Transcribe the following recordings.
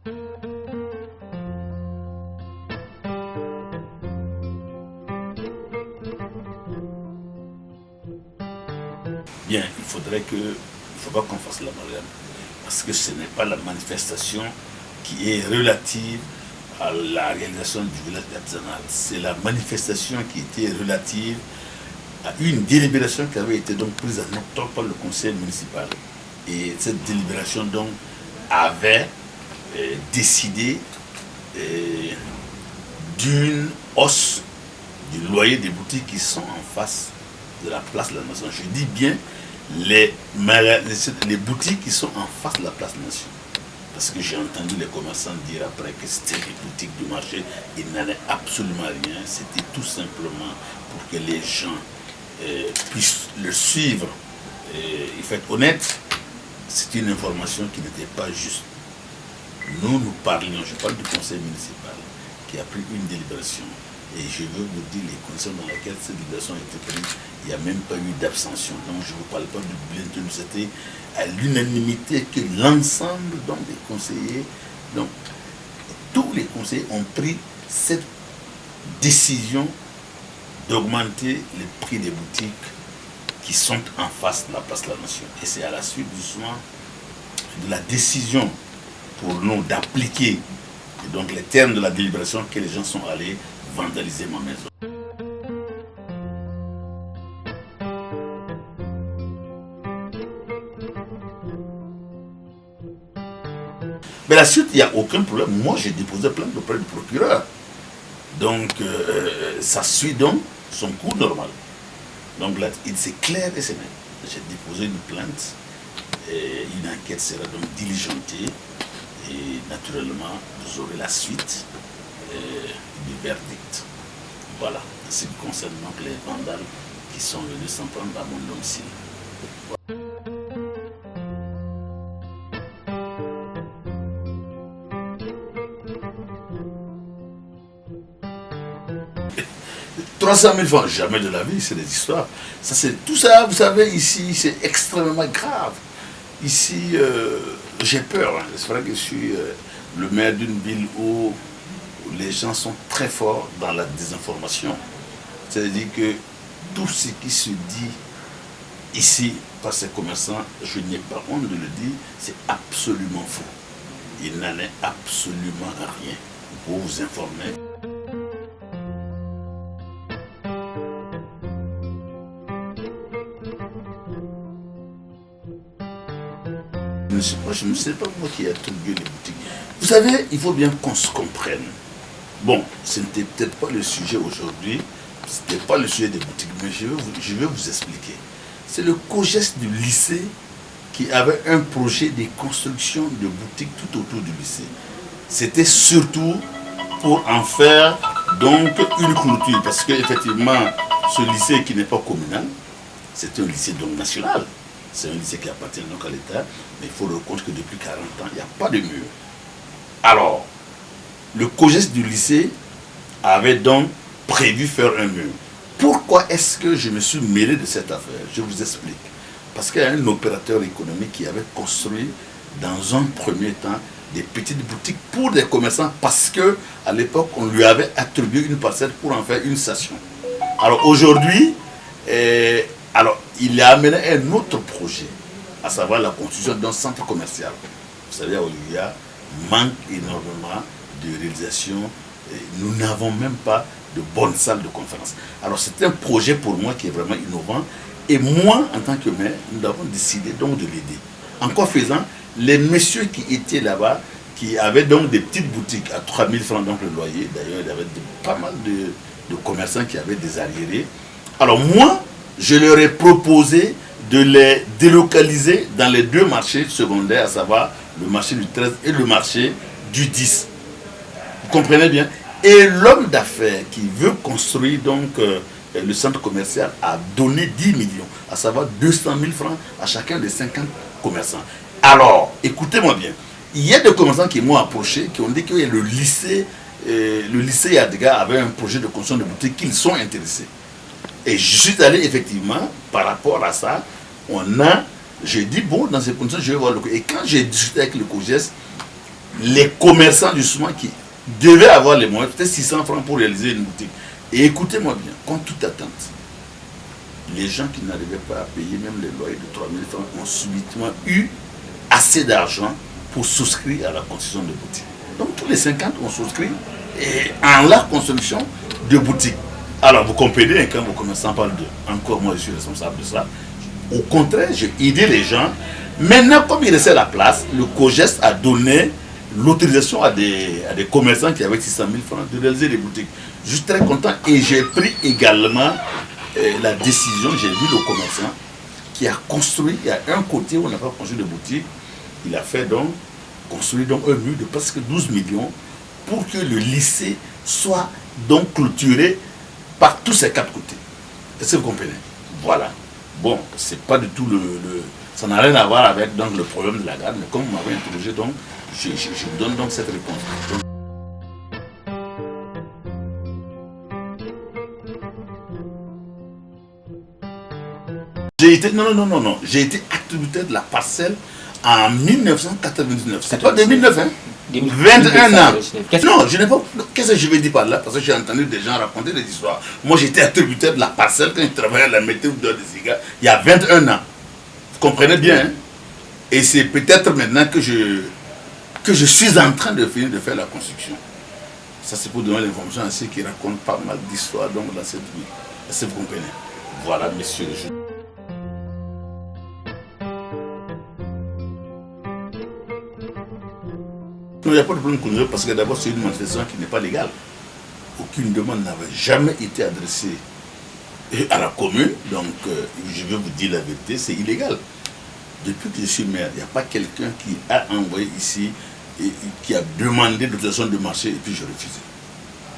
Bien, il faut pas qu'on fasse l'amalgame. Parce que ce n'est pas la manifestation qui est relative à la réalisation du village artisanal. C'est la manifestation qui était relative à une délibération qui avait été donc prise en octobre par le conseil municipal. Et cette délibération donc avait décidé d'une hausse du loyer des boutiques qui sont en face de la place de la Nation. Je dis bien les boutiques qui sont en face de la place de la Nation. Parce que j'ai entendu les commerçants dire après que c'était les boutiques du marché. Il n'en est absolument rien. C'était tout simplement pour que les gens puissent le suivre. Il faut être honnête, c'est une information qui n'était pas juste. Nous parlions, je parle du conseil municipal qui a pris une délibération. Et je veux vous dire les conditions dans lesquelles cette délibération a été prise. Il n'y a même pas eu d'abstention. Donc je ne vous parle pas du bulletin. C'était à l'unanimité que l'ensemble des conseillers, donc tous les conseillers ont pris cette décision d'augmenter les prix des boutiques qui sont en face de la place de la Nation. Et c'est à la suite justement de la décision pour nous d'appliquer donc les termes de la délibération que les gens sont allés vandaliser ma maison. Mais la suite, il n'y a aucun problème. Moi, j'ai déposé plainte auprès du procureur. Donc, ça suit donc son cours normal. Donc là, c'est clair et c'est net. J'ai déposé une plainte et une enquête sera donc diligentée. Et naturellement, vous aurez la suite du verdict. Voilà, en ce qui concerne donc les vandales qui sont venus s'en prendre à mon domicile. « 300 000 francs, jamais de la vie, c'est des histoires. Tout ça, vous savez, ici, c'est extrêmement grave. Ici, j'ai peur. Hein. C'est vrai que je suis le maire d'une ville où les gens sont très forts dans la désinformation. C'est-à-dire que tout ce qui se dit ici par ces commerçants, je n'ai pas honte de le dire, c'est absolument faux. Il n'en est absolument rien. Pour vous informer. Je ne sais pas moi qui ai attribué les boutiques. Vous savez, il faut bien qu'on se comprenne. Bon, ce n'était peut-être pas le sujet aujourd'hui, ce n'était pas le sujet des boutiques, mais je vais vous expliquer. C'est le COJES du lycée qui avait un projet de construction de boutiques tout autour du lycée. C'était surtout pour en faire donc une clôture, parce qu'effectivement, ce lycée qui n'est pas communal, c'est un lycée donc national. C'est un lycée qui appartient donc à l'État, mais il faut reconnaître que depuis 40 ans, il n'y a pas de mur. Alors, le COJES du lycée avait donc prévu faire un mur. Pourquoi est-ce que je me suis mêlé de cette affaire? Je vous explique. Parce qu'il y a un opérateur économique qui avait construit dans un premier temps des petites boutiques pour des commerçants parce qu'à l'époque, on lui avait attribué une parcelle pour en faire une station. Alors aujourd'hui, il a amené un autre projet, à savoir la construction d'un centre commercial. Vous savez, à Olivia, manque énormément de réalisation. Nous n'avons même pas de bonnes salles de conférence. Alors c'est un projet pour moi qui est vraiment innovant. Et moi, en tant que maire, nous avons décidé donc de l'aider. En quoi faisant, les messieurs qui étaient là-bas, qui avaient donc des petites boutiques à 3 000 francs donc le loyer, d'ailleurs il y avait pas mal de commerçants qui avaient des arriérés. Alors moi, je leur ai proposé de les délocaliser dans les deux marchés secondaires, à savoir le marché du 13 et le marché du 10. Vous comprenez bien? Et l'homme d'affaires qui veut construire donc le centre commercial a donné 10 millions, à savoir 200 000 francs à chacun des 50 commerçants. Alors, écoutez-moi bien, il y a des commerçants qui m'ont approché, qui ont dit que le lycée Yadega avait un projet de construction de boutique, qu'ils sont intéressés. Et je suis allé effectivement, par rapport à ça, j'ai dit, bon, dans ces conditions, je vais voir le COJES. Et quand j'ai discuté avec le COJES, les commerçants justement qui devaient avoir les moyens, peut-être 600 francs pour réaliser une boutique. Et écoutez-moi bien, contre toute attente, les gens qui n'arrivaient pas à payer même les loyers de 3000 francs ont subitement eu assez d'argent pour souscrire à la construction de boutiques. Donc tous les 50 ont souscrit en la construction de boutiques. Alors vous comprenez, quand vos commerçants parlent de, encore moi je suis responsable de ça, au contraire, j'ai aidé les gens. Maintenant, comme il restait la place, le COGES a donné l'autorisation à des commerçants qui avaient 600 000 francs de réaliser des boutiques. Je suis très content et j'ai pris également la décision, j'ai vu le commerçant qui a construit, il y a un côté où on n'a pas construit de boutique, il a fait donc, construit donc un mur de presque 12 millions pour que le lycée soit donc clôturé par tous ces 4 côtés. Est-ce que vous comprenez? Voilà. Bon, c'est pas du tout ça n'a rien à voir avec donc, le problème de la garde, mais comme vous m'avez interrogé, donc, je donne donc cette réponse. Donc, non, j'ai été attributaire de la parcelle en 1999. C'est pas 2009, hein? 21 ans. Non, je n'ai pas. Qu'est-ce que je vais dire par là? Parce que j'ai entendu des gens raconter des histoires. Moi, j'étais attributaire de la parcelle quand je travaillais à la météo de Ziga il y a 21 ans. Vous comprenez bien, hein? Et c'est peut-être maintenant que je suis en train de finir de faire la construction. Ça, c'est pour donner l'information à ceux qui racontent pas mal d'histoires dans cette vie. Est-ce que vous comprenez? Voilà, messieurs. Non, il n'y a pas de problème parce que d'abord, c'est une manifestation qui n'est pas légale. Aucune demande n'avait jamais été adressée à la commune. Donc, je vais vous dire la vérité, c'est illégal. Depuis que je suis maire, il n'y a pas quelqu'un qui a envoyé ici et qui a demandé l'autorisation de marché et puis je refusé.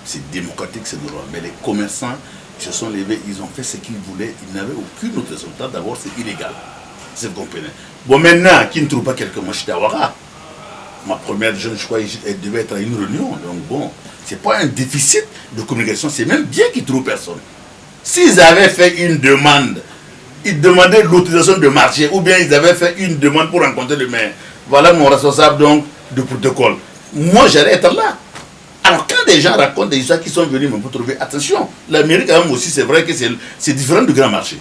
C'est démocratique, c'est normal. Mais les commerçants se sont levés, ils ont fait ce qu'ils voulaient. Ils n'avaient aucune autorisation. D'abord, c'est illégal. C'est vous comprenez. Bon, maintenant, qui ne trouve pas quelqu'un, moi, je suis à Ouaga. Ma première jeune, je crois, elle devait être à une réunion. Donc bon, c'est pas un déficit de communication, c'est même bien qu'ils ne trouvent personne. S'ils avaient fait une demande, ils demandaient l'autorisation de marché, ou bien ils avaient fait une demande pour rencontrer le maire. Voilà mon responsable donc de protocole. Moi, j'allais être là. Alors quand des gens racontent des histoires qui sont venus me trouver, attention, la mairie quand même aussi, c'est vrai que c'est différent du grand marché.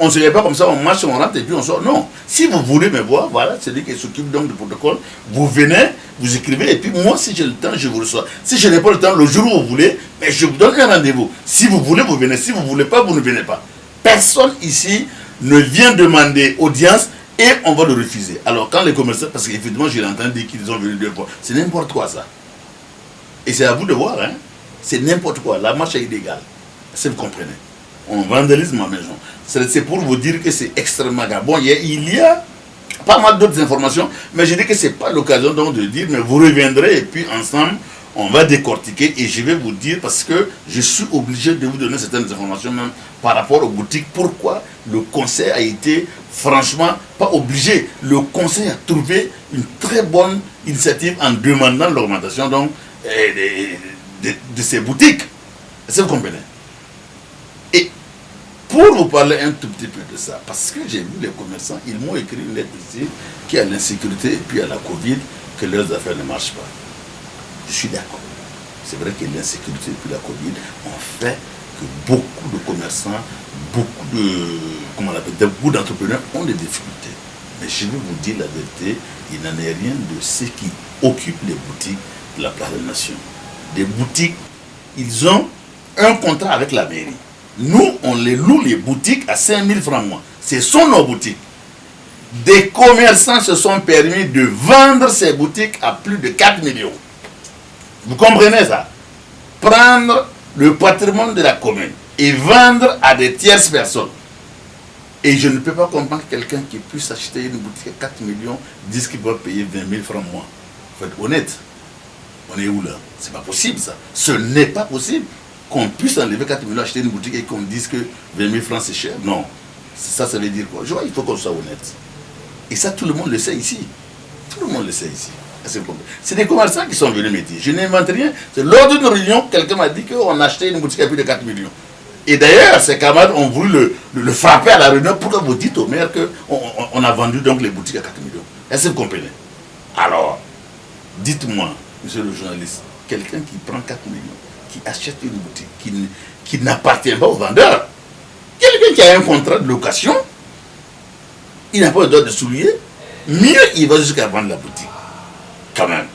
On ne se lève pas comme ça, on marche, on rentre et puis on sort. Non. Si vous voulez me voir, voilà, c'est lui qui s'occupe donc du protocole. Vous venez, vous écrivez, et puis moi, si j'ai le temps, je vous reçois. Si je n'ai pas le temps, le jour où vous voulez, mais je vous donne un rendez-vous. Si vous voulez, vous venez. Si vous ne voulez pas, vous ne venez pas. Personne ici ne vient demander audience et on va le refuser. Alors quand les commerçants, parce qu'effectivement, j'ai entendu dire qu'ils ont venu 2 fois, c'est n'importe quoi ça. Et c'est à vous de voir, hein. C'est n'importe quoi. La marche est illégale. Si vous comprenez. On vandalise ma maison. C'est pour vous dire que c'est extrêmement grave. Bon, il y a pas mal d'autres informations, mais je dis que ce n'est pas l'occasion donc de dire, mais vous reviendrez et puis ensemble, on va décortiquer et je vais vous dire, parce que je suis obligé de vous donner certaines informations même par rapport aux boutiques, pourquoi le conseil a été franchement pas obligé. Le conseil a trouvé une très bonne initiative en demandant l'augmentation donc de ces boutiques. Est-ce que vous comprenez? Et pour vous parler un tout petit peu de ça, parce que j'ai vu les commerçants, ils m'ont écrit une lettre ici qui a l'insécurité et puis à la Covid, que leurs affaires ne marchent pas. Je suis d'accord. C'est vrai que l'insécurité et puis la Covid ont fait que beaucoup de commerçants, beaucoup d'entrepreneurs ont des difficultés. Mais je vais vous dire la vérité, il n'en est rien de ceux qui occupent les boutiques de la place de la Nation. Des boutiques, ils ont un contrat avec la mairie. Nous, on les loue les boutiques à 5 000 francs mois. Ce sont nos boutiques. Des commerçants se sont permis de vendre ces boutiques à plus de 4 millions. Vous comprenez ça? Prendre le patrimoine de la commune et vendre à des tierces personnes. Et je ne peux pas comprendre quelqu'un qui puisse acheter une boutique à 4 millions, dise qu'il va payer 20 000 francs mois. Il faut être honnête. On est où là? C'est pas possible ça. Ce n'est pas possible qu'on puisse enlever 4 millions, acheter une boutique et qu'on dise que 20 000 francs c'est cher. Non. Ça veut dire quoi? Je vois, il faut qu'on soit honnête. Et ça, tout le monde le sait ici. Tout le monde le sait ici. C'est des commerçants qui sont venus me dire. Je n'invente rien. C'est lors d'une réunion, quelqu'un m'a dit qu'on a acheté une boutique à plus de 4 millions. Et d'ailleurs, ses camarades ont voulu le frapper à la réunion pour que vous dites au maire qu'on a vendu donc les boutiques à 4 millions. Est-ce que vous comprenez? Alors, Dites-moi, monsieur le journaliste, quelqu'un qui prend 4 millions, qui achète une boutique, qui n'appartient pas au vendeur, quelqu'un qui a un contrat de location, il n'a pas le droit de souiller, mieux il va jusqu'à vendre la boutique. Quand même.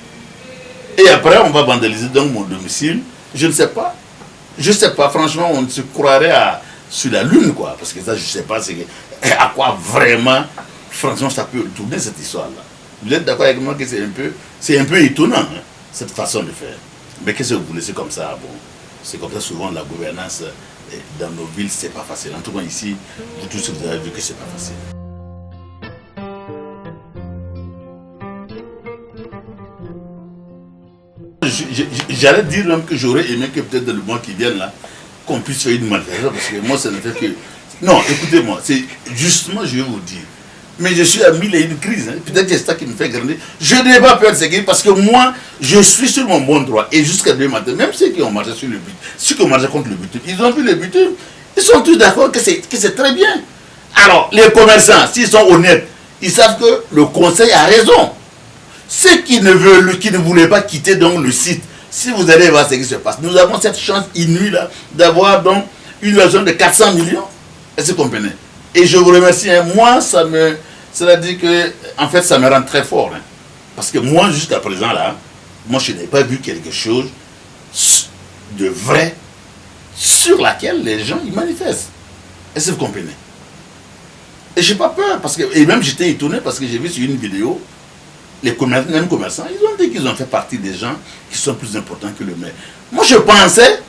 Et après, on va vandaliser donc mon domicile. Je ne sais pas. Je ne sais pas, franchement, on se croirait sur la lune, quoi. Parce que ça, je ne sais pas à quoi vraiment, franchement, ça peut tourner cette histoire-là. Vous êtes d'accord avec moi que c'est un peu étonnant, hein, cette façon de faire. Mais qu'est-ce que vous voulez, c'est comme ça, bon. C'est comme ça, souvent, la gouvernance dans nos villes, c'est pas facile. En tout cas, ici, vous tous, vous avez vu que c'est pas facile. J'allais dire même que j'aurais aimé que peut-être dans le mois qui vient là, qu'on puisse faire une manifestation, parce que moi ça ne fait que... Non, écoutez-moi, c'est justement, je vais vous dire, mais je suis à mille et une crises, hein. Peut-être que c'est ça qui me fait grandir. Je n'ai pas peur de ce parce que moi, je suis sur mon bon droit, et jusqu'à demain matin, même ceux qui ont marché sur le but, ceux qui ont marché contre le but, ils ont vu le but, ils sont tous d'accord que c'est très bien. Alors, les commerçants, s'ils sont honnêtes, ils savent que le conseil a raison. Ceux qui ne voulaient pas quitter donc le site, si vous allez voir ce qui se passe, nous avons cette chance inouïe là d'avoir donc une location de 400 millions. Est-ce que vous comprenez? Et je vous remercie, hein. Moi, cela dit que, en fait, ça me rend très fort. Hein. Parce que moi, jusqu'à présent là, moi, je n'ai pas vu quelque chose de vrai sur laquelle les gens ils manifestent. Est-ce que vous comprenez? Et je n'ai pas peur, parce que, et même j'étais étonné parce que j'ai vu sur une vidéo, les mêmes commerçants, ils ont dit qu'ils ont fait partie des gens qui sont plus importants que le maire. Moi, je pensais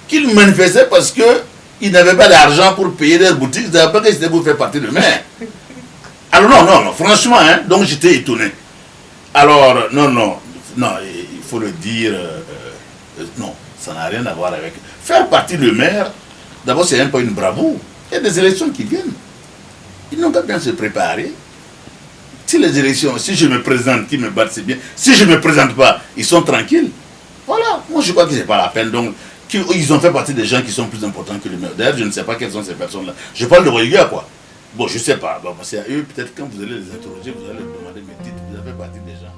qu'ils manifestaient parce qu'ils n'avaient pas d'argent pour payer leur boutique, ils n'avaient pas que c'était pour faire partie du maire. Alors non, franchement, hein, donc j'étais étonné. Alors, non, il faut le dire, non, ça n'a rien à voir avec... Faire partie du maire, d'abord, c'est même pas une bravoure. Il y a des élections qui viennent. Ils n'ont pas bien se préparer. Si les élections, si je me présente, qui me battent, c'est bien. Si je ne me présente pas, ils sont tranquilles. Voilà, moi je crois que ce n'est pas la peine. Donc, ils ont fait partie des gens qui sont plus importants que le maire. D'ailleurs, je ne sais pas quelles sont ces personnes-là. Je parle de Rohingya, quoi. Bon, je ne sais pas. Bon, c'est à eux, peut-être quand vous allez les interroger, vous allez leur demander, mais dites, vous avez fait partie des gens